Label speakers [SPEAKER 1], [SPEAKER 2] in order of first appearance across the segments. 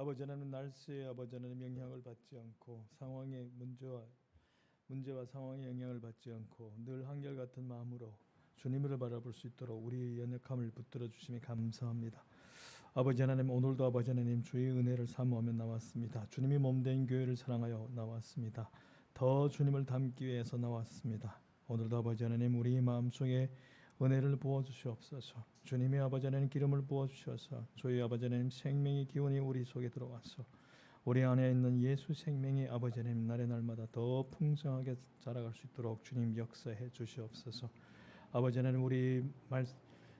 [SPEAKER 1] 아버지 하나님, 날씨에 아버지 하나님 영향을 받지 않고 상황의 문제와 상황의 영향을 받지 않고 늘 한결같은 마음으로 주님을 바라볼 수 있도록 우리의 연약함을 붙들어 주심에 감사합니다. 아버지 하나님, 오늘도 아버지 하나님 주의 은혜를 사모하며 나왔습니다. 주님이 몸된 교회를 사랑하여 나왔습니다. 더 주님을 닮기 위해서 나왔습니다. 오늘도 아버지 하나님, 우리 마음속에 은혜를 부어주시옵소서. 주님의 아버지 하나님 기름을 부어주셔서 저희 아버지 하나님 생명의 기운이 우리 속에 들어와서 우리 안에 있는 예수 생명이 아버지 하나님 날의 날마다 더 풍성하게 자라갈 수 있도록 주님 역사해 주시옵소서. 아버지 하나님, 우리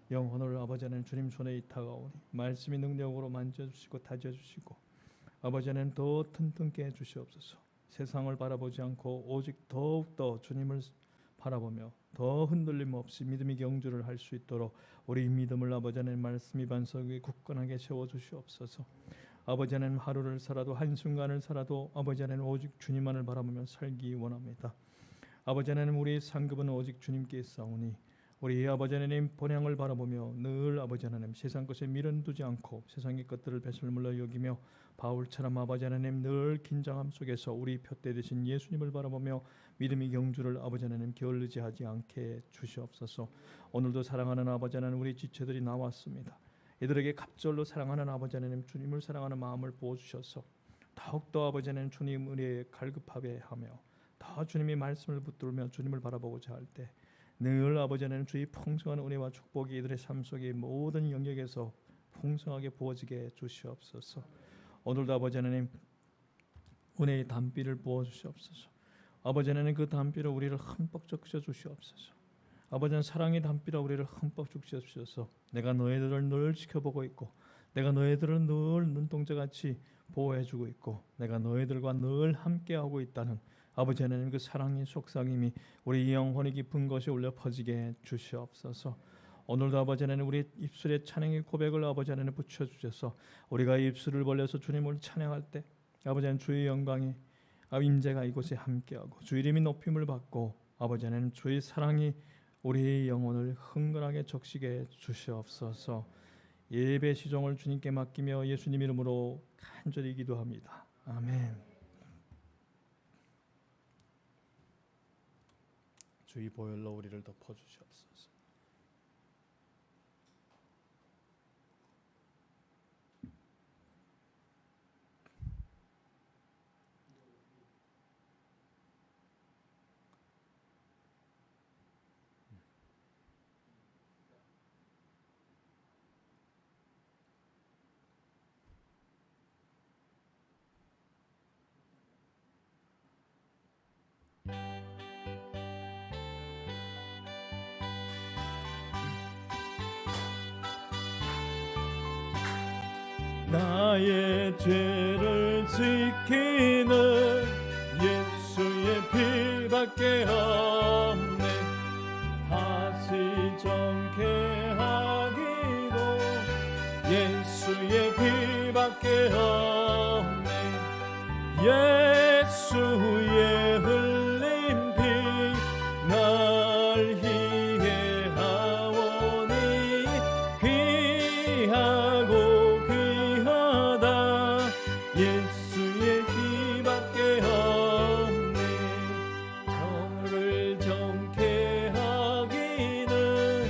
[SPEAKER 1] 영혼을 아버지 하나님 주님 손에 이타가오니 말씀의 능력으로 만져주시고 다져주시고 아버지 하나님 더 튼튼케 해주시옵소서. 세상을 바라보지 않고 오직 더욱더 주님을 바라보며 더 흔들림 없이 믿음의 경주를 할 수 있도록 우리 믿음을 아버지 하나님 말씀의 반석 위에 굳건하게 세워주시옵소서. 아버지 하나님, 하루를 살아도 한순간을 살아도 아버지 하나님 오직 주님만을 바라보며 살기 원합니다. 아버지 하나님, 우리의 상급은 오직 주님께 있사오니 우리 아버지 하나님 본향을 바라보며 늘 아버지 하나님 세상 것에 미련 두지 않고 세상의 것들을 배설물로 여기며 바울처럼 아버지 하나님 늘 긴장함 속에서 우리 표대 되신 예수님을 바라보며 믿음의 경주를 아버지 하나님 게을르지하지 않게 주시옵소서. 오늘도 사랑하는 아버지 하나님, 우리 지체들이 나왔습니다. 이들에게 갑절로 사랑하는 아버지 하나님 주님을 사랑하는 마음을 부어주셔서 더욱더 아버지 하나님 주님 은혜에 갈급하게 하며 더 주님의 말씀을 붙들며 주님을 바라보고자 할 때 늘 아버지 하나님 주의 풍성한 은혜와 축복이 이들의 삶 속의 모든 영역에서 풍성하게 부어지게 주시옵소서. 오늘도 아버지 하나님 은혜의 담비를 부어주시옵소서. 아버지 하나님 그 담비로 우리를 흠뻑 적셔 주시옵소서. 아버지 하나님 사랑의 담비로 우리를 흠뻑 적셔 주셔서 내가 너희들을 늘 지켜보고 있고 내가 너희들을 늘 눈동자같이 보호해주고 있고 내가 너희들과 늘 함께하고 있다는 아버지 하나님 그 사랑의 속삭임이 우리 영혼의 깊은 것에 울려 퍼지게 주시옵소서. 오늘도 아버지 하나님 우리 입술에 찬양의 고백을 아버지 하나님 붙여주셔서 우리가 입술을 벌려서 주님을 찬양할 때 아버지 하나님 주의 영광이 임재가 이곳에 함께하고 주의 이름이 높임을 받고 아버지 하나님 주의 사랑이 우리의 영혼을 흥건하게 적시게 주시옵소서. 예배 시종을 주님께 맡기며 예수님 이름으로 간절히 기도합니다. 아멘. 주의 보혈로 우리를 덮어주시옵소서. 나의 죄를 지키는 예수의 피밖에 없네. 다시 정케하기도 예수의 피밖에 없네. 예수의 흘린 피 날 희애하오니 귀하고 예수의 피밖에 없네. 저를 정케 하기는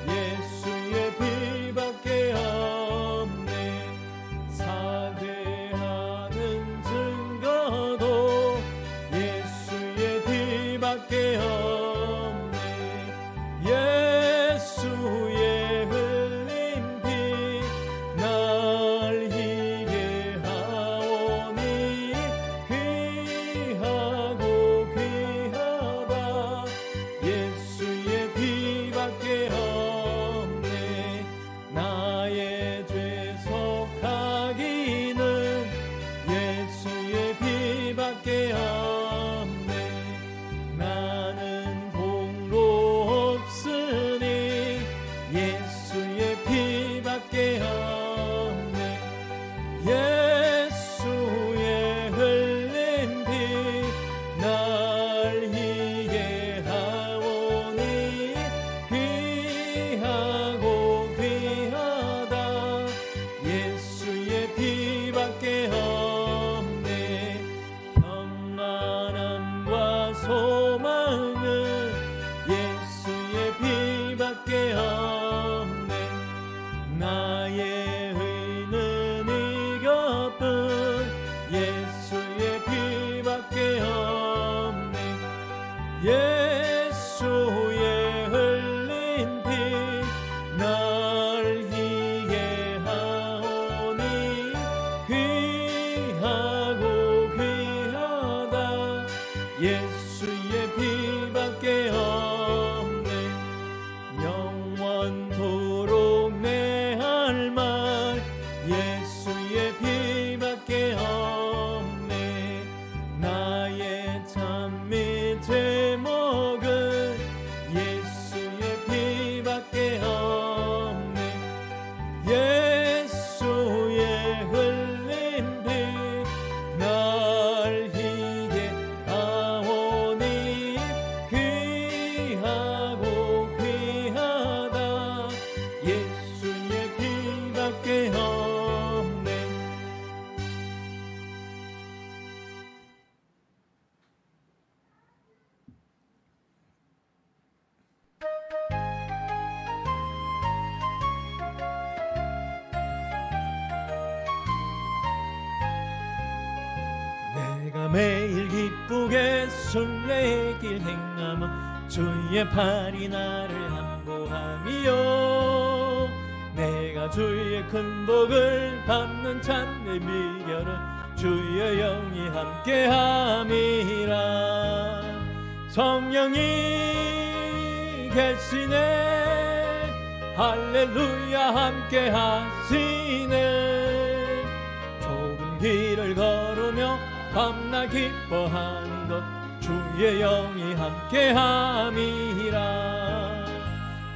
[SPEAKER 1] 예수의 피밖에 없네. 사죄하는 증거도 예수의 예수의 피밖에 없네. 영원토록 내 할 말 예수의 피밖에 없네. 나의 참 및 제목은 예수의 피밖에 없네. 예수의 흘린 피 날 희게 하오니 귀하고 귀하다. 예수의 피밖에 없네. 내가 매일 기쁘게 순례의 길 행하며 주의 팔이 나를 함보함이요. 내가 주의 큰 복을 받는 참내 비결은 주의 영이 함께함이라. 성령이 계시네. 할렐루야 함께하시네. 좁은 길을 걸으며 밤낮 기뻐하는 것 주의 영이 함께함이라.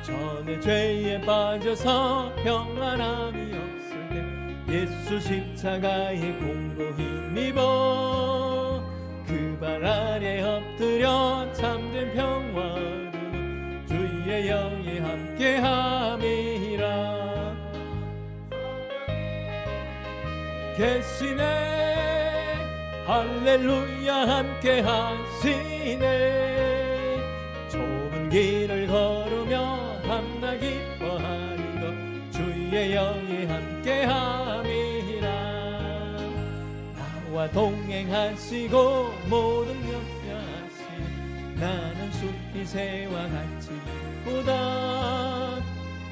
[SPEAKER 1] 전에 죄에 빠져서 평안함이 없을 때 예수 십자가의 공로 힘입어 그 발 아래 엎드려 참된 평화 얻으니 주의 영이 함께함이라. 계시네. 할렐루야 함께하시네. 좁은 길을 걸으며 밤낮 기뻐하는 것 주의 영이 함께함이라. 나와 동행하시고 모든 역사하시네. 나는 숲이 새와 같이 기쁘다.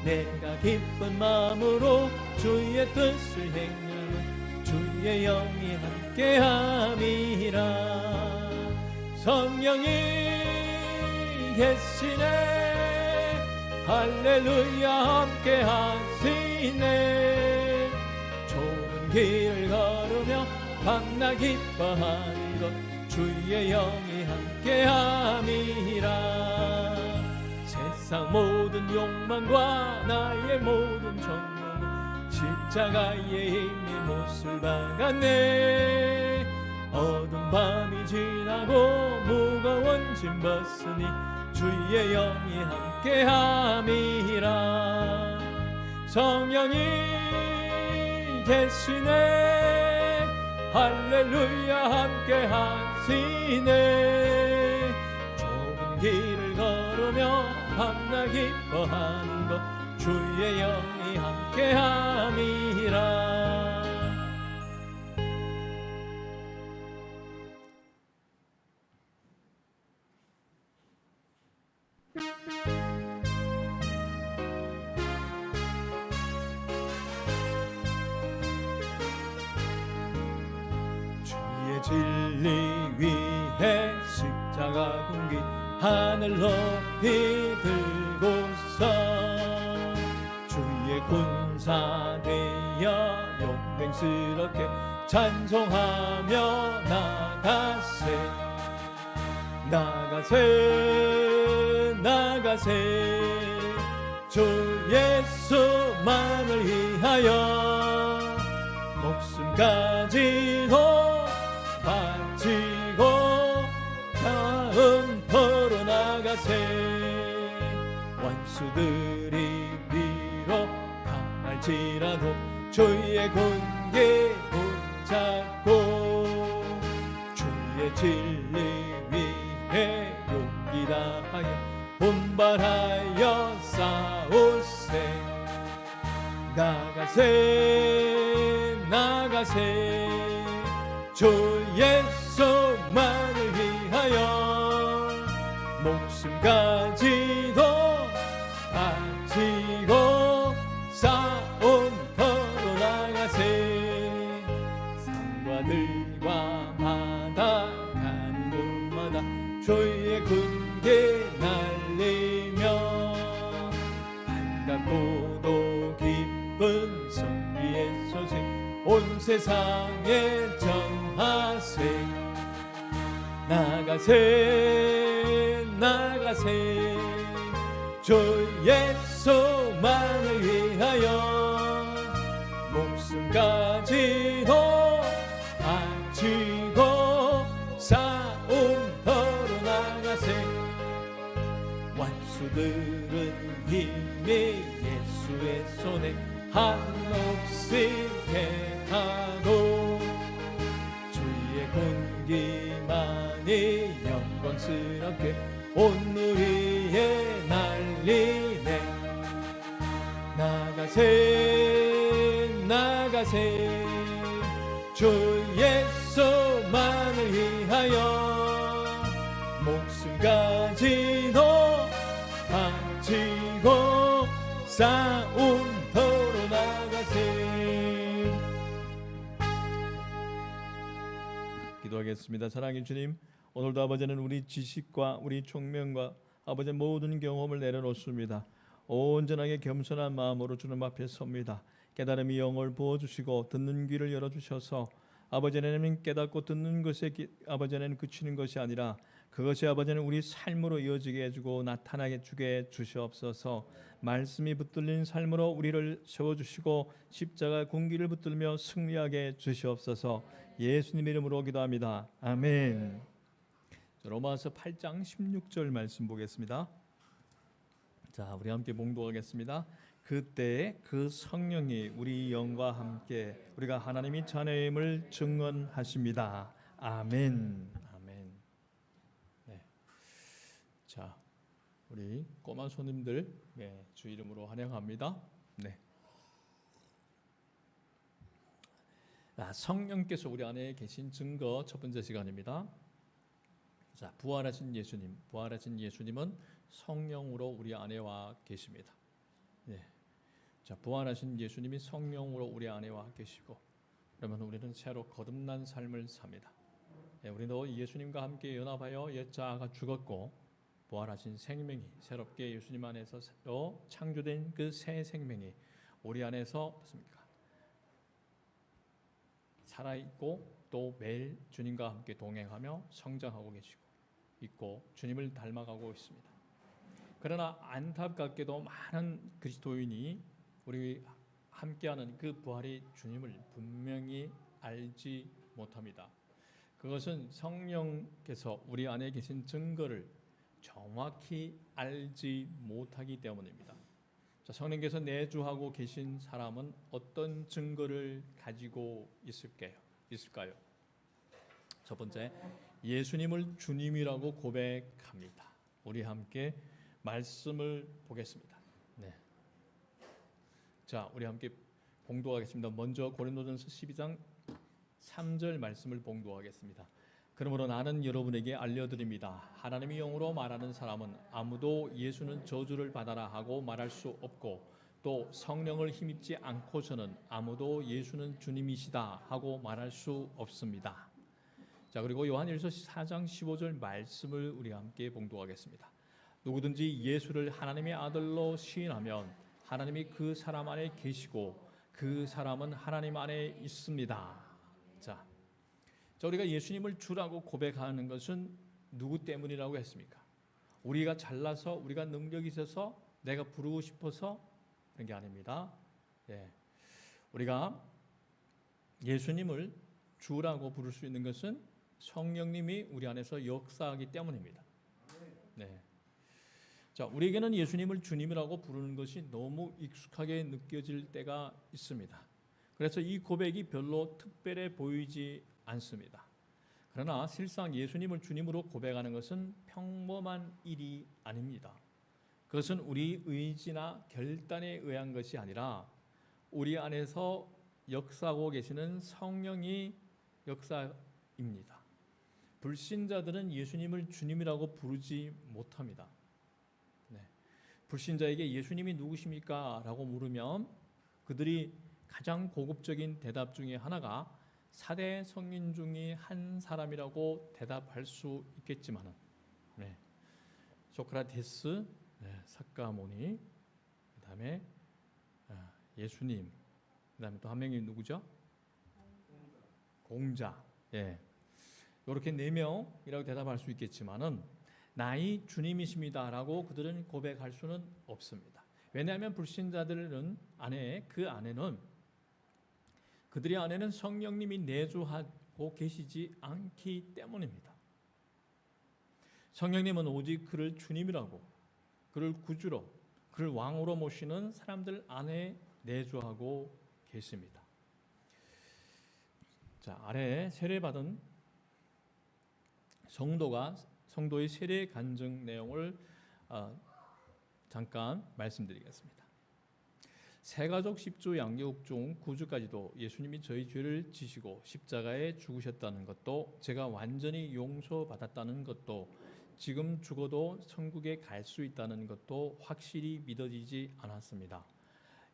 [SPEAKER 1] 내가 기쁜 마음으로 주의 뜻을 행하면 주의 영이 함께함이라. 성령이 계시네. 할렐루야 함께하시네. 좁은 길을 걸으며 밤낮 기뻐하는 것 주의 영이 함께함이라. 세상 모든 욕망과 나의 모든 정욕은 십자가의 힘이 못을 박았네. 어두운 밤이 지나고 무거운 짐 벗으니 주의 영이 함께함이라. 성령이 계시네. 할렐루야 함께하시네. 좁은 길을 걸으며 밤낮 기뻐하는 것 주의 영이 함께함이라. 주의 진리 위에 십자가 군기 하늘 높이 들고서 주의 군사 되어 용맹스럽게 찬송하며 나가세. 나가세 나가세 주 예수만을 위하여 목숨까지도 바치고 다음토로 나가세. 원수들이 위로당할지라도 주의 군기 붙잡고 주의 진리 위에 용기 다하여 분발하여 싸우세. 나가세 나가세 주 예수만을 위하여 목숨까지도 바치고 싸움터로 나가세. 산과 들과 바다 가는 곳마다
[SPEAKER 2] 주의 군대 날리며 반갑고도 기쁜 선비의 소식 온 세상에 전하세. 나가세 나가세 주 예수만을 위하여 목숨까지도 바치고 싸움터로 나가세. 원수들은 이미 예수의 손에 한없이 패하고 주의 군기만이 영광스럽게 온누리에 날리네. 나가세 나가세 주 예수만을 위하여 목숨까지도 바치고 싸움터로 나가세.
[SPEAKER 1] 기도하겠습니다. 사랑의 주님, 오늘도 아버지는 우리 지식과 우리 총명과 아버지 모든 경험을 내려놓습니다. 온전하게 겸손한 마음으로 주님 앞에 섭니다. 깨달음이 영을 부어주시고 듣는 귀를 열어주셔서 아버지는 깨닫고 듣는 것에 아버지는 그치는 것이 아니라 그것이 아버지는 우리 삶으로 이어지게 해주고 나타나게 주게 주시옵소서. 말씀이 붙들린 삶으로 우리를 세워주시고 십자가 군기를 붙들며 승리하게 주시옵소서. 예수님 이름으로 기도합니다. 아멘. 로마서 8장 16절 말씀 보겠습니다. 자, 우리 함께 봉독하겠습니다. 그때 그 성령이 우리 영과 함께 우리가 하나님의 자녀임을 증언하십니다. 아멘. 아멘. 네. 자, 우리 꼬마 손님들 주 이름으로 환영합니다. 네. 성령께서 우리 안에 계신 증거 첫 번째 시간입니다. 자, 부활하신 예수님은 성령으로 우리 안에 와 계십니다. 네. 자, 부활하신 예수님이 성령으로 우리 안에 와 계시고, 그러면 우리는 새로 거듭난 삶을 삽니다. 네, 우리도 예수님과 함께 연합하여 옛 자아가 죽었고 부활하신 생명이 새롭게 예수님 안에서 새로 창조된 그 새 생명이 우리 안에서 어떻습니까? 살아있고 또 매일 주님과 함께 동행하며 성장하고 계시고 있고 주님을 닮아가고 있습니다. 그러나 안타깝게도 많은 그리스도인이 우리 함께하는 그 부활의 주님을 분명히 알지 못합니다. 그것은 성령께서 우리 안에 계신 증거를 정확히 알지 못하기 때문입니다. 자, 성령께서 내주하고 계신 사람은 어떤 증거를 가지고 있을까요? 첫 번째, 예수님을 주님이라고 고백합니다. 우리 함께 말씀을 보겠습니다. 네. 자, 우리 함께 봉독하겠습니다. 먼저 고린도전서 12장 3절 말씀을 봉독하겠습니다. 그러므로 나는 여러분에게 알려드립니다. 하나님의 영으로 말하는 사람은 아무도 예수는 저주를 받아라 하고 말할 수 없고 또 성령을 힘입지 않고서는 아무도 예수는 주님이시다 하고 말할 수 없습니다. 자, 그리고 요한일서 4장 15절 말씀을 우리 함께 봉독하겠습니다. 누구든지 예수를 하나님의 아들로 시인하면 하나님이 그 사람 안에 계시고 그 사람은 하나님 안에 있습니다. 자, 우리가 예수님을 주라고 고백하는 것은 누구 때문이라고 했습니까? 우리가 잘나서 우리가 능력이 있어서 내가 부르고 싶어서 그런 게 아닙니다. 예. 우리가 예수님을 주라고 부를 수 있는 것은 성령님이 우리 안에서 역사하기 때문입니다. 네. 자, 우리에게는 예수님을 주님이라고 부르는 것이 너무 익숙하게 느껴질 때가 있습니다. 그래서 이 고백이 별로 특별해 보이지 않습니다. 그러나 실상 예수님을 주님으로 고백하는 것은 평범한 일이 아닙니다. 그것은 우리 의지나 결단에 의한 것이 아니라 우리 안에서 역사하고 계시는 성령이 역사입니다. 불신자들은 예수님을 주님이라고 부르지 못합니다. 네. 불신자에게 예수님이 누구십니까? 라고 물으면 그들이 가장 고급적인 대답 중에 하나가 4대 성인 중에 한 사람이라고 대답할 수 있겠지만 네. 소크라테스, 네. 사카모니, 그다음에 예수님, 그다음에 또 한 명이 누구죠? 공자. 예. 이렇게 4명이라고 대답할 수 있겠지만은 나의 주님이십니다라고 그들은 고백할 수는 없습니다. 왜냐하면 불신자들은 그 안에는 그들의 안에는 성령님이 내주하고 계시지 않기 때문입니다. 성령님은 오직 그를 주님이라고, 그를 구주로, 그를 왕으로 모시는 사람들 안에 내주하고 계십니다. 자, 아래 세례받은 성도의 세례 간증 내용을 잠깐 말씀드리겠습니다. 세가족 10조 양육 중 9주까지도 예수님이 저희 죄를 지시고 십자가에 죽으셨다는 것도, 제가 완전히 용서받았다는 것도, 지금 죽어도 천국에 갈 수 있다는 것도 확실히 믿어지지 않았습니다.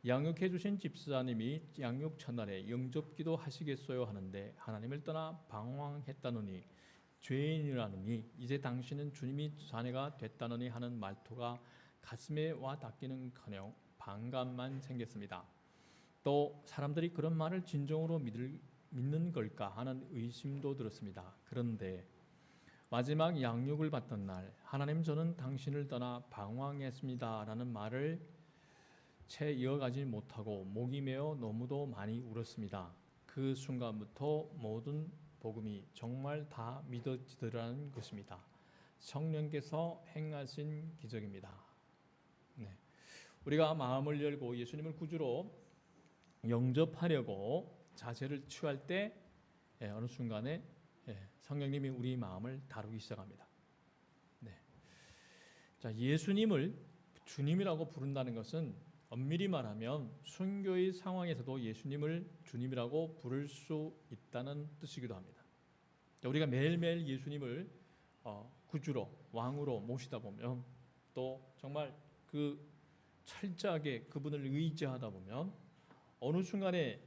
[SPEAKER 1] 양육해 주신 집사님이 양육 첫날에 영접기도 하시겠어요 하는데 하나님을 떠나 방황했다느니, 죄인이라느니, 이제 당신은 주님이 자녀가 됐다느니 하는 말투가 가슴에 와 닿기는커녕 반감만 생겼습니다. 또 사람들이 그런 말을 진정으로 믿는 걸까 하는 의심도 들었습니다. 그런데 마지막 양육을 받던 날, 하나님 저는 당신을 떠나 방황했습니다 라는 말을 채 이어가지 못하고 목이 메어 너무도 많이 울었습니다. 그 순간부터 모든 복음이 정말 다 믿어지더라는 것입니다. 성령께서 행하신 기적입니다. 네. 우리가 마음을 열고 예수님을 구주로 영접하려고 자세를 취할 때 어느 순간에 성령님이 우리 마음을 다루기 시작합니다. 네. 자, 예수님을 주님이라고 부른다는 것은 엄밀히 말하면 순교의 상황에서도 예수님을 주님이라고 부를 수 있다는 뜻이기도 합니다. 우리가 매일매일 예수님을 구주로, 왕으로 모시다 보면, 또 정말 그 철저하게 그분을 의지하다 보면 어느 순간에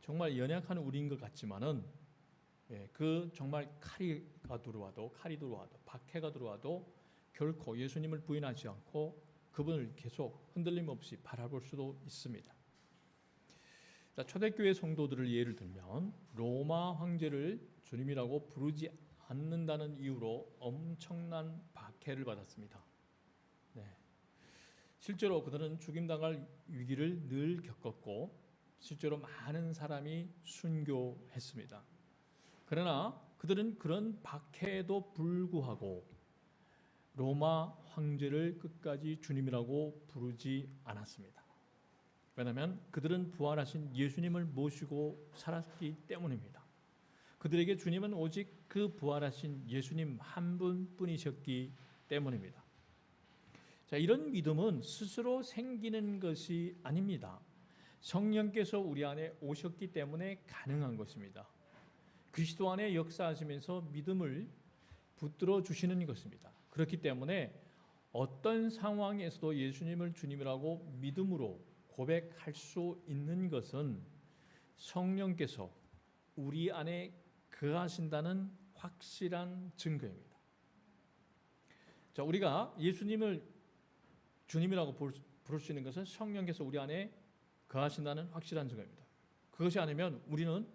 [SPEAKER 1] 정말 연약한 우리인 것 같지만은 그 정말 칼이 들어와도 박해가 들어와도 결코 예수님을 부인하지 않고 그분을 계속 흔들림 없이 바라볼 수도 있습니다. 자, 초대교회 성도들을 예를 들면 로마 황제를 주님이라고 부르지 않는다는 이유로 엄청난 박해를 받았습니다. 네. 실제로 그들은 죽임당할 위기를 늘 겪었고 실제로 많은 사람이 순교했습니다. 그러나 그들은 그런 박해에도 불구하고 로마 황제를 끝까지 주님이라고 부르지 않았습니다. 왜냐하면 그들은 부활하신 예수님을 모시고 살았기 때문입니다. 그들에게 주님은 오직 그 부활하신 예수님 한 분뿐이셨기 때문입니다. 자, 이런 믿음은 스스로 생기는 것이 아닙니다. 성령께서 우리 안에 오셨기 때문에 가능한 것입니다. 그리스도 안에 역사하시면서 믿음을 붙들어 주시는 것입니다. 그렇기 때문에 어떤 상황에서도 예수님을 주님이라고 믿음으로 고백할 수 있는 것은 성령께서 우리 안에 거하신다는 확실한 증거입니다. 자, 우리가 예수님을 주님이라고 부를 수 있는 것은 성령께서 우리 안에 거하신다는 확실한 증거입니다. 그것이 아니면 우리는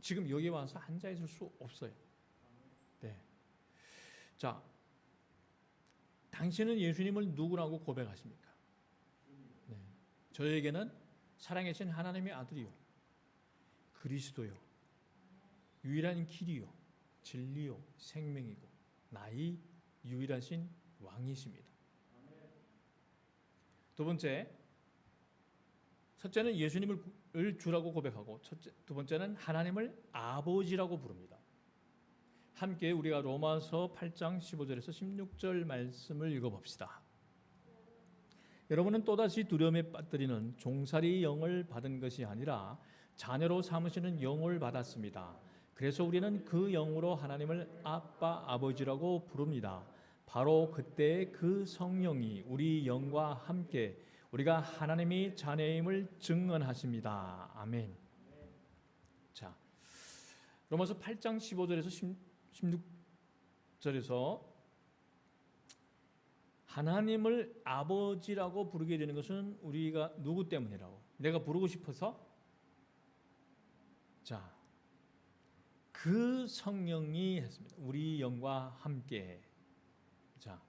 [SPEAKER 1] 지금 여기 와서 앉아 있을 수 없어요. 네. 자, 당신은 예수님을 누구라고 고백하십니까? 네. 저에게는 살아계신 하나님의 아들이요, 그리스도요, 유일한 길이요, 진리요, 생명이고 나의 유일하신 왕이십니다. 두 번째, 첫째는 예수님을 주라고 고백하고 두 번째는 하나님을 아버지라고 부릅니다. 함께 우리가 로마서 8장 15절에서 16절 말씀을 읽어봅시다. 여러분은 또다시 두려움에 빠뜨리는 종살이 영을 받은 것이 아니라 자녀로 삼으시는 영을 받았습니다. 그래서 우리는 그 영으로 하나님을 아빠, 아버지라고 부릅니다. 바로 그때 그 성령이 우리 영과 함께 우리가 하나님이 자녀임을 증언하십니다. 아멘. 자, 로마서 8장 15절에서 16절에서
[SPEAKER 3] 하나님을 아버지라고 부르게 되는 것은 우리가 누구 때문이라고? 내가 부르고 싶어서? 자, 그 성령이 했습니다. 우리 영과 함께. 자,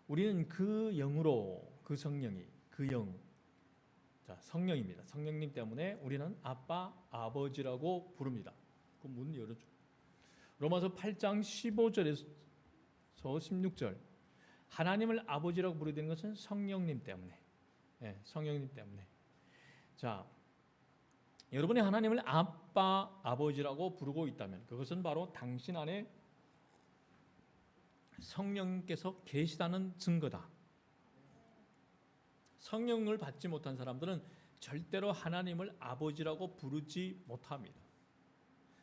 [SPEAKER 3] 우리는 그 영으로, 그 성령이, 그 영, 자, 성령입니다. 성령님 때문에 우리는 아빠, 아버지라고 부릅니다. 그 문 열어줘. 로마서 8장 15절에서 16절. 하나님을 아버지라고 부르게 되는 것은 성령님 때문에. 예, 성령님 때문에. 자, 여러분이 하나님을 아빠, 아버지라고 부르고 있다면 그것은 바로 당신 안에 성령께서 계시다는 증거다. 성령을 받지 못한 사람들은 절대로 하나님을 아버지라고 부르지 못합니다.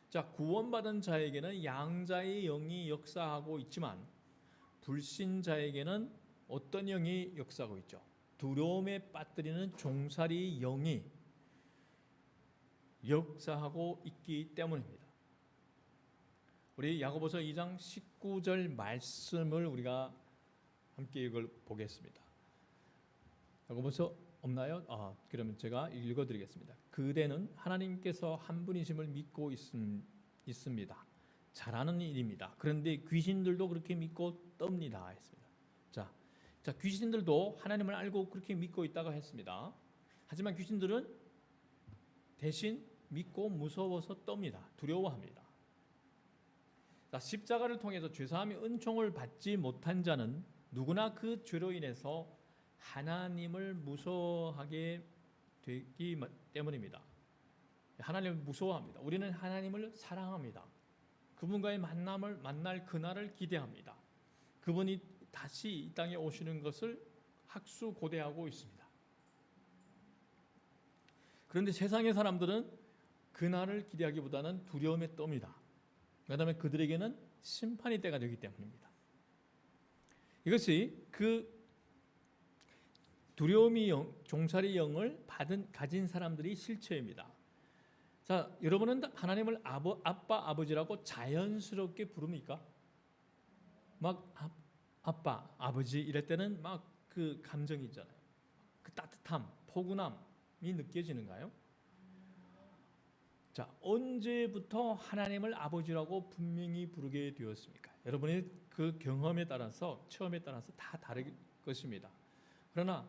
[SPEAKER 3] 자, 구원받은 자에게는 양자의 영이 역사하고 있지만 불신자에게는 어떤 영이 역사하고 있죠? 두려움에 빠뜨리는 종살이 영이 역사하고 있기 때문입니다. 우리 야고보서 2장 19절 말씀을 우리가 함께 읽어보겠습니다. 야고보서 없나요? 그러면 제가 읽어드리겠습니다. 그대는 하나님께서 한 분이심을 믿고 있습니다. 잘하는 일입니다. 그런데 귀신들도 그렇게 믿고 떱니다 했습니다. 자, 귀신들도 하나님을 알고 그렇게 믿고 있다고 했습니다. 하지만 귀신들은 대신 믿고 무서워서 떱니다. 두려워합니다. 자, 십자가를 통해서 죄사함의 은총을 받지 못한 자는 누구나 그 죄로 인해서 하나님을 무서워하게 되기 때문입니다. 하나님을 무서워합니다. 우리는 하나님을 사랑합니다. 그분과의 만날 그날을 기대합니다. 그분이 다시 이 땅에 오시는 것을 학수고대하고 있습니다. 그런데 세상의 사람들은 그날을 기대하기보다는 두려움에 떱니다. 그다음에 그들에게는 심판의 때가 되기 때문입니다. 이것이 그 두려움의 영, 종살이 영을 가진 사람들이 실체입니다. 자, 여러분은 하나님을 아빠, 아버지라고 자연스럽게 부릅니까? 막 아빠, 아버지 이럴 때는 막 그 감정이 있잖아요. 그 따뜻함, 포근함이 느껴지는가요? 자, 언제부터 하나님을 아버지라고 분명히 부르게 되었습니까? 여러분의 그 경험에 따라서, 체험에 따라서 다 다를 것입니다. 그러나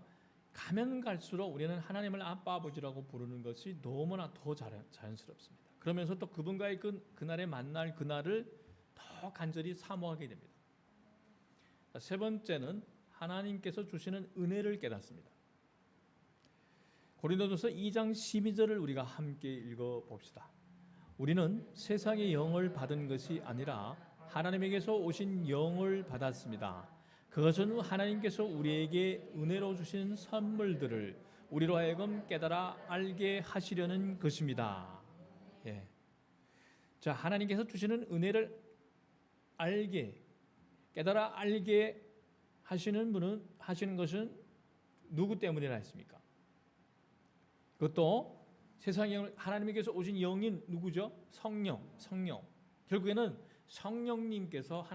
[SPEAKER 3] 가면 갈수록 우리는 하나님을 아빠, 아버지라고 부르는 것이 너무나 더 자연스럽습니다. 그러면서 또 그분과의 그날에 만날 그날을 더 간절히 사모하게 됩니다. 자, 세 번째는 하나님께서 주시는 은혜를 깨닫습니다. 고린도전서 2장 12절을 우리가 함께 읽어봅시다. 우리는 세상의 영을 받은 것이 아니라 하나님에게서 오신 영을 받았습니다. 그것은 하나님께서 우리에게 은혜로 주신 선물들을 우리로 하여금 깨달아 알게 하시려는 것입니다. 예. 자, 하나님께서 주시는 은혜를 깨달아 알게 하시는 것은 누구 때문이라 했습니까? 그것도 세상의 영을 하나님께서 오신 영인 누구죠? 성령. 결국에는 성령님께서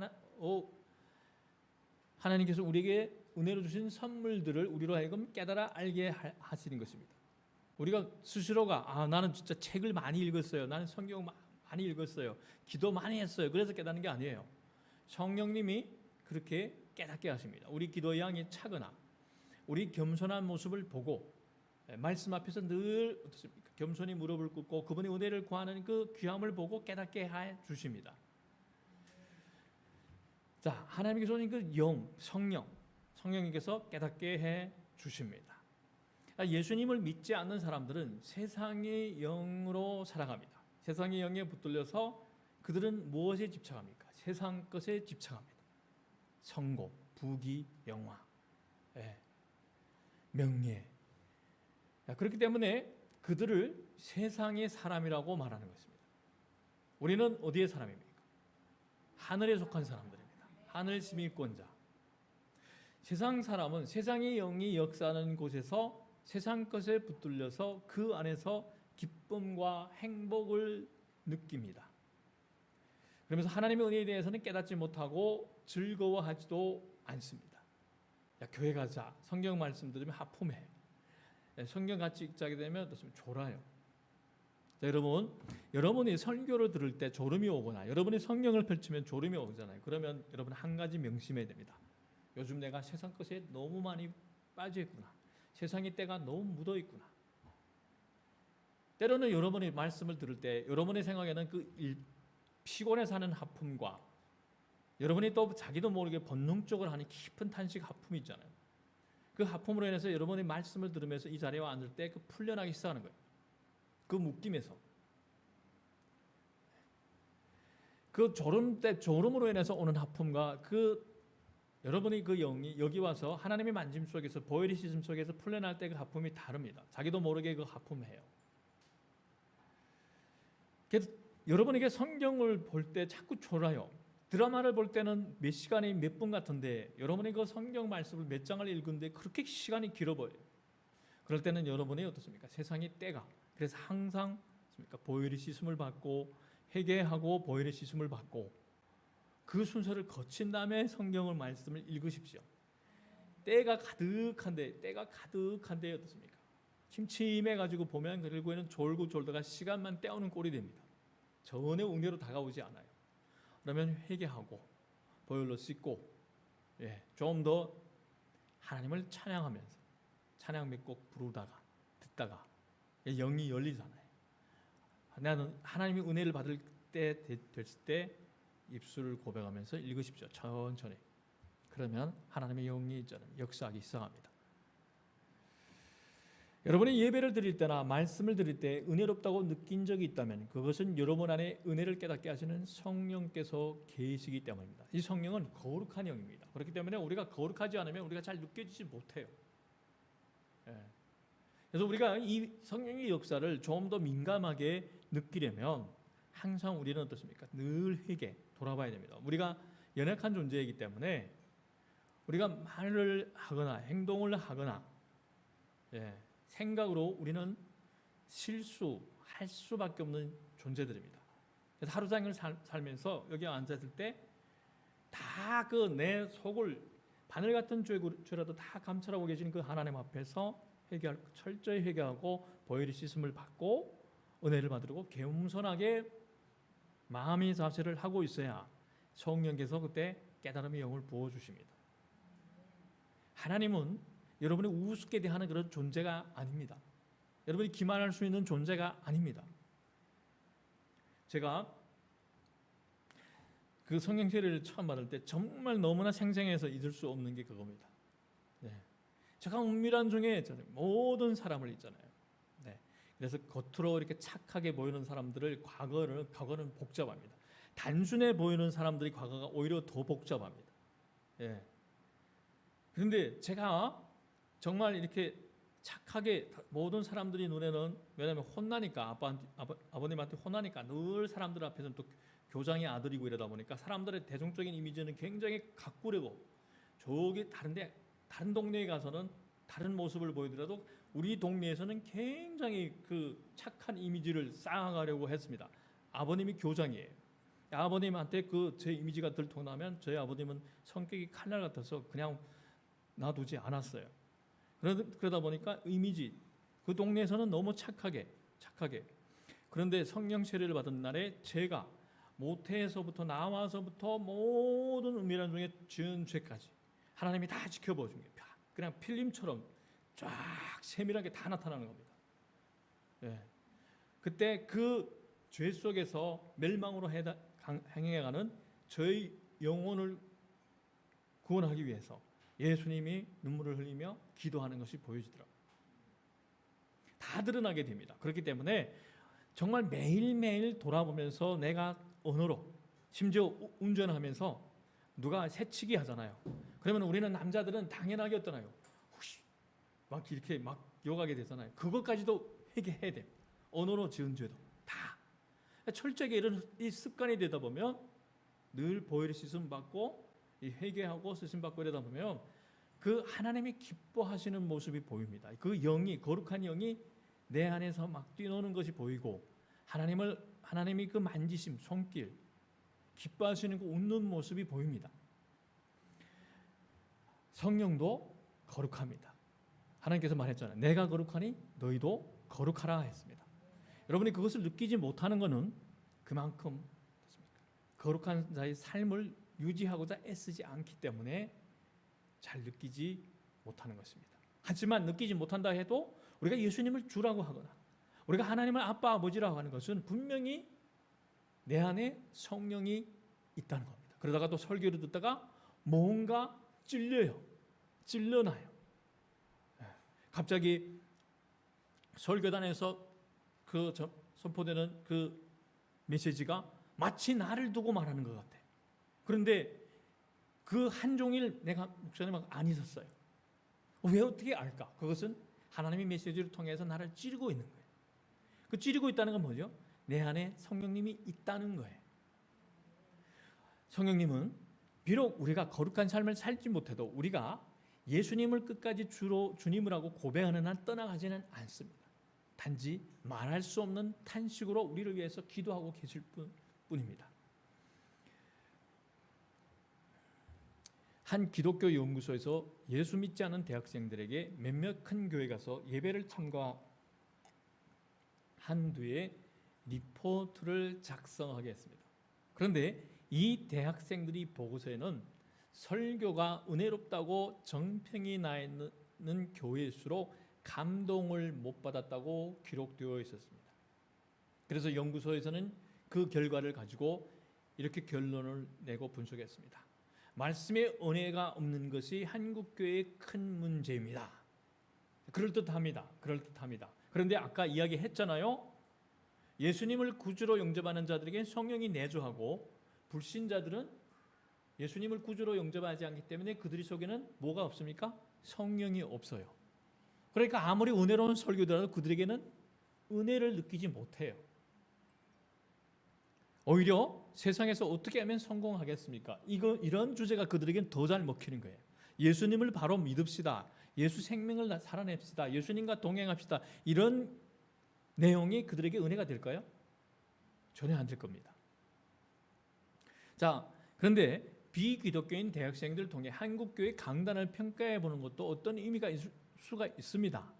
[SPEAKER 3] 하나님께서 우리에게 은혜로 주신 선물들을 우리로 하여금 깨달아 알게 하시는 것입니다. 우리가 스스로가 나는 진짜 책을 많이 읽었어요. 나는 성경 많이 읽었어요. 기도 많이 했어요. 그래서 깨닫는 게 아니에요. 성령님이 그렇게 깨닫게 하십니다. 우리 기도의 양이 차거나 우리 겸손한 모습을 보고 말씀 앞에서 늘 어떻습니까? 겸손히 무릎을 꿇고 그분의 은혜를 구하는 그 귀함을 보고 깨닫게 해 주십니다. 자, 하나님께서 오신 그 영, 성령님께서 깨닫게 해 주십니다. 예수님을 믿지 않는 사람들은 세상의 영으로 살아갑니다. 세상의 영에 붙들려서 그들은 무엇에 집착합니까? 세상 것에 집착합니다. 성공, 부귀, 영화, 명예. 그렇기 때문에 그들을 세상의 사람이라고 말하는 것입니다. 우리는 어디의 사람입니까? 하늘에 속한 사람들입니다. 하늘 시민권자. 세상 사람은 세상의 영이 역사하는 곳에서 세상 것에 붙들려서 그 안에서 기쁨과 행복을 느낍니다. 그러면서 하나님의 은혜에 대해서는 깨닫지 못하고 즐거워하지도 않습니다. 야, 교회 가자. 성경 말씀 들으면 하품해. 성경 같이 읽자게 되면 어떻습니까? 졸아요. 자, 여러분이 설교를 들을 때 졸음이 오거나 여러분이 성경을 펼치면 졸음이 오잖아요. 그러면 여러분 한 가지 명심해야 됩니다. 요즘 내가 세상 것에 너무 많이 빠져 있구나. 세상의 때가 너무 묻어 있구나. 때로는 여러분이 말씀을 들을 때 여러분의 생각에는 피곤해 사는 하품과 여러분이 또 자기도 모르게 본능적으로 하는 깊은 탄식 하품이 있잖아요. 그 하품으로 인해서 여러분이 말씀을 들으면서 이 자리에 앉을 때 그 풀려나기 시작하는 거예요. 그 묶임에서. 그 졸음으로 인해서 오는 하품과 여러분이 그 영이 여기 와서 하나님의 만짐 속에서 보혈의 속에서 풀려날 때 그 하품이 다릅니다. 자기도 모르게 그 하품해요. 그래서 여러분에게 성경을 볼 때 자꾸 졸아요. 드라마를 볼 때는 몇 시간이 몇 분 같은데 여러분이 그 성경 말씀을 몇 장을 읽는데 그렇게 시간이 길어 보여요. 그럴 때는 여러분이 어떻습니까? 세상의 때가. 그래서 항상 보혈의 씻음을 받고 회개하고 보혈의 씻음을 받고 그 순서를 거친 다음에 성경을 말씀을 읽으십시오. 때가 가득한데 어떻습니까? 침침해가지고 보면 결국에는 졸고 졸다가 시간만 때우는 꼴이 됩니다. 전혀 은혜로 다가오지 않아요. 그러면 회개하고 보혈로 씻고 좀 더 하나님을 찬양하면서 찬양 몇 곡 부르다가 듣다가 영이 열리잖아요. 나는 하나님의 은혜를 받을 때 됐을 때 입술을 고백하면서 읽으십시오. 천천히. 그러면 하나님의 영이 역사하기 시작합니다. 여러분이 예배를 드릴 때나 말씀을 드릴 때 은혜롭다고 느낀 적이 있다면 그것은 여러분 안에 은혜를 깨닫게 하시는 성령께서 계시기 때문입니다. 이 성령은 거룩한 영입니다. 그렇기 때문에 우리가 거룩하지 않으면 우리가 잘 느껴지지 못해요. 그래서 우리가 이 성령의 역사를 좀 더 민감하게 느끼려면 항상 우리는 어떻습니까? 늘 회개 돌아봐야 됩니다. 우리가 연약한 존재이기 때문에 우리가 말을 하거나 행동을 하거나 생각으로 우리는 실수할 수밖에 없는 존재들입니다. 그래서 하루 종일 살면서 여기 앉았을 때 다 그 내 속을 바늘 같은 죄라도 다 감찰하고 계신 그 하나님 앞에서 철저히 회개하고 보혈의 씻음을 받고 은혜를 받으려고 겸손하게 마음의 자세를 하고 있어야 성령께서 그때 깨달음의 영을 부어주십니다. 하나님은 여러분이 우습게 대하는 그런 존재가 아닙니다. 여러분이 기만할 수 있는 존재가 아닙니다. 제가 그 성령 세례를 처음 받을 때 정말 너무나 생생해서 잊을 수 없는 게 그겁니다. 제가 은밀한 중에 모든 사람을 있잖아요. 그래서 겉으로 이렇게 착하게 보이는 사람들을 과거는 복잡합니다. 단순해 보이는 사람들이 과거가 오히려 더 복잡합니다. 그런데 제가 정말 이렇게 착하게 모든 사람들이 눈에는 왜냐하면 혼나니까 아버님한테 혼나니까 늘 사람들 앞에서는 또 교장의 아들이고 이러다 보니까 사람들의 대중적인 이미지는 굉장히 가꾸려고 저기 다른 동네에 가서는 다른 모습을 보이더라도 우리 동네에서는 굉장히 그 착한 이미지를 쌓아가려고 했습니다. 아버님이 교장이에요. 아버님한테 제 이미지가 들통나면 저희 아버님은 성격이 칼날 같아서 그냥 놔두지 않았어요. 그러다 보니까 이미지 그 동네에서는 너무 착하게 그런데 성령 세례를 받은 날에 제가 모태에서부터 나와서부터 모든 은밀한 중에 지은 죄까지 하나님이 다 지켜봐 준 거예요. 그냥 필름처럼 쫙 세밀하게 다 나타나는 겁니다. 그때 그 죄 속에서 멸망으로 행해가는 저희 영혼을 구원하기 위해서 예수님이 눈물을 흘리며 기도하는 것이 보여지더라고요. 다 드러나게 됩니다. 그렇기 때문에 정말 매일매일 돌아보면서 내가 언어로 심지어 운전하면서 누가 새치기 하잖아요. 그러면 우리는 남자들은 당연하게 어떠나요? 혹시 막 이렇게 막 욕하게 되잖아요. 그것까지도 회개해야 돼. 언어로 지은 죄도 다. 철저하게 이런 이 습관이 되다 보면 늘 보혈의 씻음 받고 이 회개하고 쓰심 받고 이러다 보면 그 하나님이 기뻐하시는 모습이 보입니다. 그 영이 거룩한 영이 내 안에서 막 뛰노는 것이 보이고 하나님이 그 만지심 손길 기뻐하시는 그 웃는 모습이 보입니다. 성령도 거룩합니다. 하나님께서 말했잖아요. 내가 거룩하니 너희도 거룩하라 했습니다. 여러분이 그것을 느끼지 못하는 것은 그만큼 거룩한 자의 삶을 유지하고자 애쓰지 않기 때문에 잘 느끼지 못하는 것입니다. 하지만 느끼지 못한다 해도 우리가 예수님을 주라고 하거나 우리가 하나님을 아빠 아버지라고 하는 것은 분명히 내 안에 성령이 있다는 겁니다. 그러다가 또 설교를 듣다가 뭔가 찔러나요. 갑자기 설교단에서 선포되는 그 메시지가 마치 나를 두고 말하는 것 같아요. 그런데 그 한 종일 내가 목사님하고 안 있었어요. 왜 어떻게 알까? 그것은 하나님의 메시지를 통해서 나를 찌르고 있는 거예요. 그 찌르고 있다는 건 뭐죠? 내 안에 성령님이 있다는 거예요. 성령님은 비록 우리가 거룩한 삶을 살지 못해도 우리가 예수님을 끝까지 주님을 하고 고백하는 한 떠나가지는 않습니다. 단지 말할 수 없는 탄식으로 우리를 위해서 기도하고 계실 뿐입니다. 한 기독교 연구소에서 예수 믿지 않은 대학생들에게 몇몇 큰 교회 가서 예배를 참가한 뒤에 리포트를 작성하게 했습니다. 그런데 이 대학생들이 보고서에는 설교가 은혜롭다고 정평이 나 있는 교회일수록 감동을 못 받았다고 기록되어 있었습니다. 그래서 연구소에서는 그 결과를 가지고 이렇게 결론을 내고 분석했습니다. 말씀의 은혜가 없는 것이 한국교회의 큰 문제입니다. 그럴듯합니다. 그런데 아까 이야기했잖아요. 예수님을 구주로 영접하는 자들에게 성령이 내주하고 불신자들은 예수님을 구주로 영접하지 않기 때문에 그들 속에는 뭐가 없습니까? 성령이 없어요. 그러니까 아무리 은혜로운 설교더라도 그들에게는 은혜를 느끼지 못해요. 오히려 세상에서 어떻게 하면 성공하겠습니까? 이런 주제가 그들에게는 더 잘 먹히는 거예요. 예수님을 바로 믿읍시다. 예수 생명을 살아냅시다. 예수님과 동행합시다. 이런 내용이 그들에게 은혜가 될까요? 전혀 안 될 겁니다. 자, 그런데 비기독교인 대학생들을 통해 한국교회 강단을 평가해 보는 것도 어떤 의미가 있을 수가 있습니다.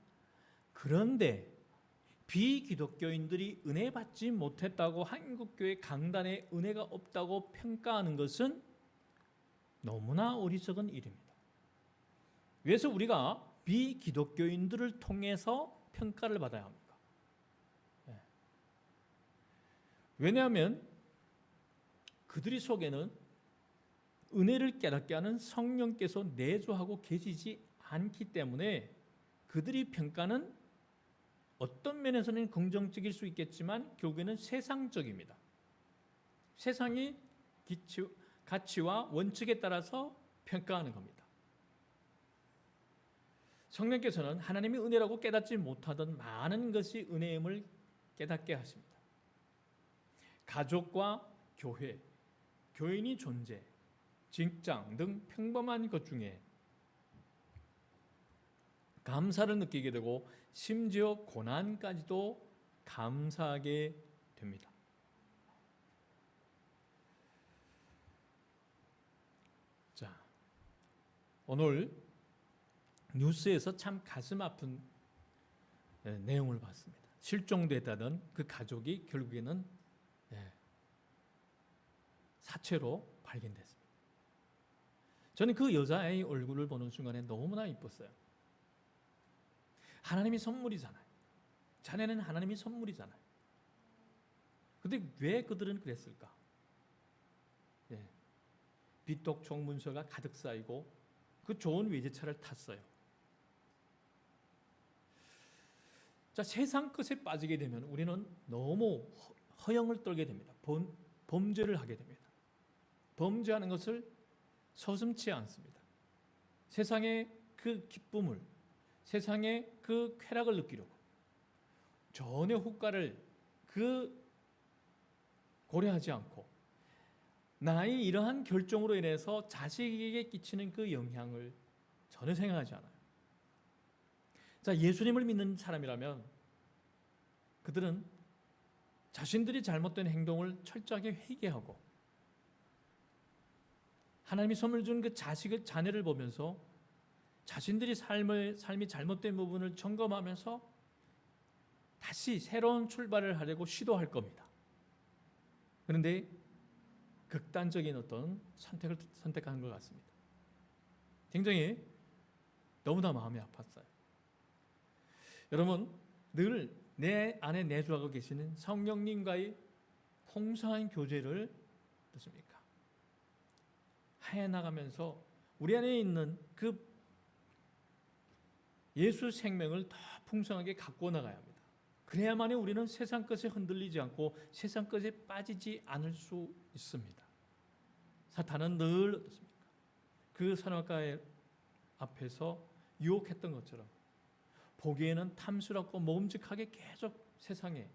[SPEAKER 3] 그런데 비기독교인들이 은혜 받지 못했다고 한국교회 강단에 은혜가 없다고 평가하는 것은 너무나 어리석은 일입니다. 왜서 우리가 비기독교인들을 통해서 평가를 받아야 합니까? 왜냐하면 그들이 속에는 은혜를 깨닫게 하는 성령께서 내주하고 계시지 않기 때문에 그들이 평가는 어떤 면에서는 긍정적일 수 있겠지만 결국에는 세상적입니다. 세상이 가치와 원칙에 따라서 평가하는 겁니다. 성령께서는 하나님의 은혜라고 깨닫지 못하던 많은 것이 은혜임을 깨닫게 하십니다. 가족과 교회, 교인이 존재, 직장 등 평범한 것 중에 감사를 느끼게 되고 심지어 고난까지도 감사하게 됩니다. 자, 오늘 뉴스에서 참 가슴 아픈 내용을 봤습니다. 실종됐다던 그 가족이 결국에는 사체로 발견됐습니다. 저는 그 여자의 얼굴을 보는 순간에 너무나 이뻤어요. 하나님이 선물이잖아요. 자네는 하나님이 선물이잖아요. 그런데 왜 그들은 그랬을까? 빚독촉 문서가 가득 쌓이고 그 좋은 외제차를 탔어요. 자, 세상 끝에 빠지게 되면 우리는 너무 허영을 떨게 됩니다. 범죄를 하게 됩니다. 범죄하는 것을 서슴지 않습니다. 세상의 그 기쁨을, 세상의 그 쾌락을 느끼려고 전혀 후과를 고려하지 않고 나의 이러한 결정으로 인해서 자식에게 끼치는 그 영향을 전혀 생각하지 않아요. 자, 예수님을 믿는 사람이라면 그들은 자신들이 잘못된 행동을 철저하게 회개하고 하나님이 선물 준 그 자녀를 보면서 자신들이 삶이 잘못된 부분을 점검하면서 다시 새로운 출발을 하려고 시도할 겁니다. 그런데 극단적인 어떤 선택을 선택하는 것 같습니다. 굉장히 너무나 마음이 아팠어요. 여러분, 늘 내 안에 내주하고 계시는 성령님과의 풍성한 교제를 어떻습니까? 해나가면서 우리 안에 있는 그 예수 생명을 더 풍성하게 갖고 나가야 합니다. 그래야만이 우리는 세상 것에 흔들리지 않고 세상 것에 빠지지 않을 수 있습니다. 사탄은 늘 어떻습니까? 그 선악과의 앞에서 유혹했던 것처럼 보기에는 탐스럽고 먹음직하게 계속 세상에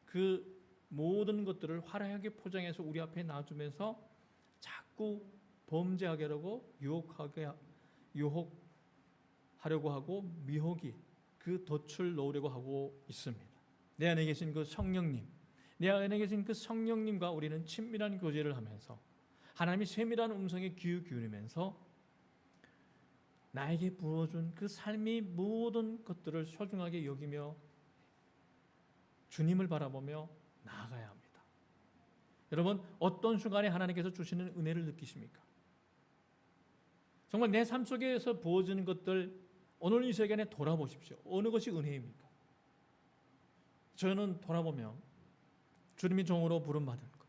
[SPEAKER 3] 그 모든 것들을 화려하게 포장해서 우리 앞에 놔주면서 자꾸 범죄하게 하려고 유혹하려고 하고 미혹이 그 덫을 놓으려고 하고 있습니다. 내 안에 계신 그 성령님, 내 안에 계신 그 성령님과 우리는 친밀한 교제를 하면서 하나님이 세밀한 음성에 귀 기울이면서 나에게 부어준 그 삶의 모든 것들을 소중하게 여기며 주님을 바라보며 나아가야 합니다. 여러분, 어떤 순간에 하나님께서 주시는 은혜를 느끼십니까? 정말 내 삶 속에서 부어지는 것들 오늘 이 시간에 돌아보십시오. 어느 것이 은혜입니까? 저는 돌아보면 주님의 종으로 부름받은 것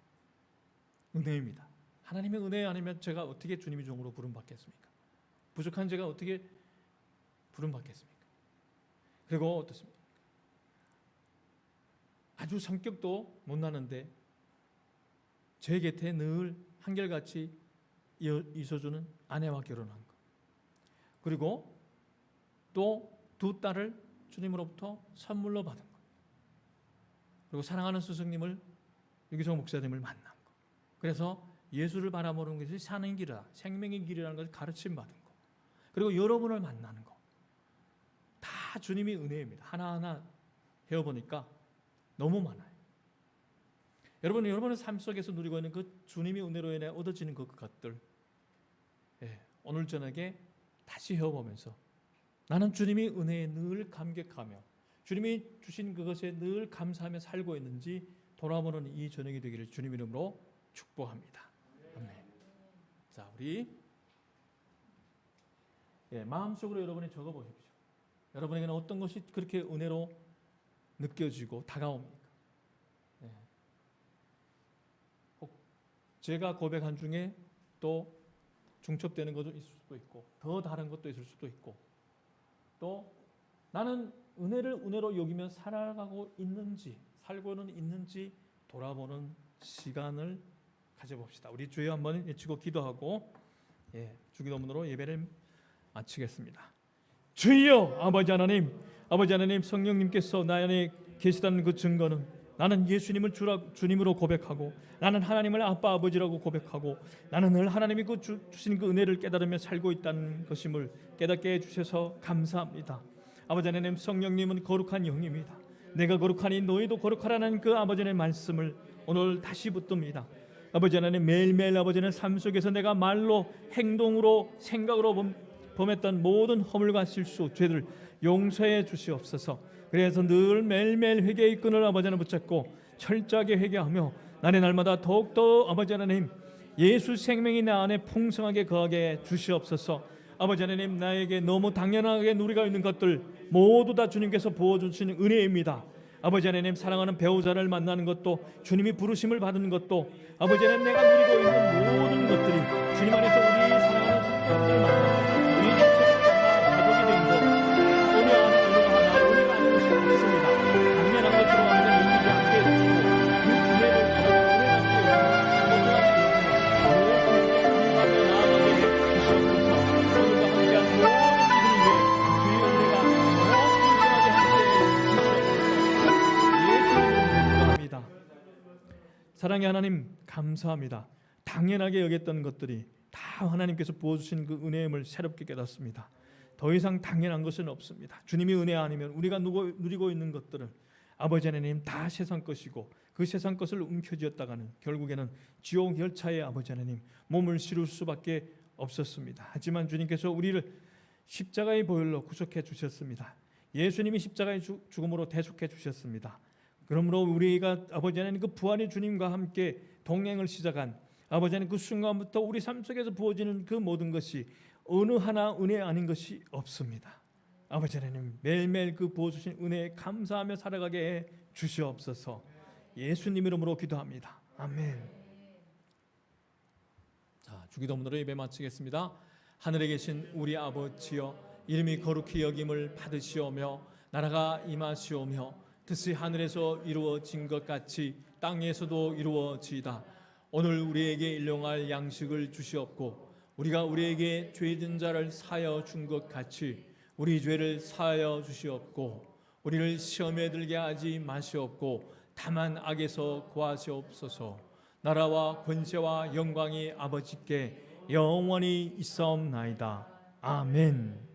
[SPEAKER 3] 은혜입니다. 하나님의 은혜 아니면 제가 어떻게 주님의 종으로 부름받겠습니까? 부족한 제가 어떻게 부름받겠습니까? 그리고 어떻습니까? 아주 성격도 못나는데 제 곁에 늘 한결같이 있어주는 아내와 결혼한 것, 그리고 또 두 딸을 주님으로부터 선물로 받은 것, 그리고 사랑하는 스승님을 유기성 목사님을 만난 것, 그래서 예수를 바라보는 것이 사는 길이다, 생명의 길이라는 것을 가르침 받은 것, 그리고 여러분을 만나는 것, 다 주님의 은혜입니다. 하나하나 헤어보니까 너무 많아요. 여러분의 삶 속에서 누리고 있는 그 주님의 은혜로 인해 얻어지는 그 것들, 오늘 저녁에 다시 헤어보면서 나는 주님의 은혜에 늘 감격하며 주님이 주신 그것에 늘 감사하며 살고 있는지 돌아보는 이 저녁이 되기를 주님 이름으로 축복합니다. 아멘. 자, 우리 마음속으로 여러분이 적어보십시오. 여러분에게는 어떤 것이 그렇게 은혜로 느껴지고 다가옵니까? 제가 고백한 중에 또 중첩되는 것도 있을 수도 있고 더 다른 것도 있을 수도 있고 또 나는 은혜를 은혜로 여기며 살아가고 있는지 살고는 있는지 돌아보는 시간을 가져봅시다. 우리 주여 한번 외치고 기도하고 주기도문으로 예배를 마치겠습니다. 주여 아버지 하나님 성령님께서 나 안에 계시다는 그 증거는 나는 예수님을 주님으로 고백하고 나는 하나님을 아빠 아버지라고 고백하고 나는 늘 하나님이 주신 그 은혜를 깨달으며 살고 있다는 것임을 깨닫게 해주셔서 감사합니다. 아버지 하나님 성령님은 거룩한 영입니다. 내가 거룩하니 너희도 거룩하라는 그 아버지 하나님의 말씀을 오늘 다시 붙듭니다. 아버지 하나님 매일매일 아버지 하나님 삶 속에서 내가 말로 행동으로 생각으로 범했던 모든 허물과 실수 죄들 용서해 주시옵소서. 그래서 늘 매일매일 회개의 끈을 아버지 하나님 붙잡고 철저하게 회개하며 나의 날마다 더욱더 아버지 하나님 예수 생명이 내 안에 풍성하게 거하게 주시옵소서. 아버지 하나님 나에게 너무 당연하게 누리고 있는 것들 모두 다 주님께서 부어주시는 은혜입니다. 아버지 하나님 사랑하는 배우자를 만나는 것도 주님이 부르심을 받는 것도 아버지 하나님 내가 누리고 있는 모든 것들이 주님 안에서 우리 사랑하는 성도들 만나고 우리 자체가 가족이 된 것 은혜와 은혜가 아닌 것이 없습니다. 당연한 것처럼 하나님 믿지 않게 해주시고 그 은혜를 사랑의 하나님 감사합니다. 당연하게 여겼던 것들이 다 하나님께서 부어주신 그 은혜임을 새롭게 깨닫습니다. 더 이상 당연한 것은 없습니다. 주님의 은혜 아니면 우리가 누리고 있는 것들은 아버지 하나님 다 세상 것이고 그 세상 것을 움켜쥐었다가는 결국에는 지옥 열차에 아버지 하나님 몸을 실을 수밖에 없었습니다. 하지만 주님께서 우리를
[SPEAKER 1] 십자가의 보혈로 구속해 주셨습니다. 예수님이 십자가의 죽음으로 대속해 주셨습니다. 그러므로 우리가 아버지 하나님 그 부활의 주님과 함께 동행을 시작한 아버지 하나님 그 순간부터 우리 삶 속에서 부어지는 그 모든 것이 어느 하나 은혜 아닌 것이 없습니다. 아버지 하나님 매일매일 그 부어주신 은혜에 감사하며 살아가게 해 주시옵소서. 예수님 이름으로 기도합니다. 아멘.
[SPEAKER 3] 자, 주기도문으로 예배 마치겠습니다. 하늘에 계신 우리 아버지여, 이름이 거룩히 여김을 받으시오며 나라가 임하시오며 뜻이 하늘에서 이루어진 것 같이 땅에서도 이루어지이다. 오늘 우리에게 일용할 양식을 주시옵고 우리가 우리에게 죄진 자를 사하여 준 것 같이 우리 죄를 사하여 주시옵고 우리를 시험에 들게 하지 마시옵고 다만 악에서 구하시옵소서. 나라와 권세와 영광이 아버지께 영원히 있사옵나이다. 아멘.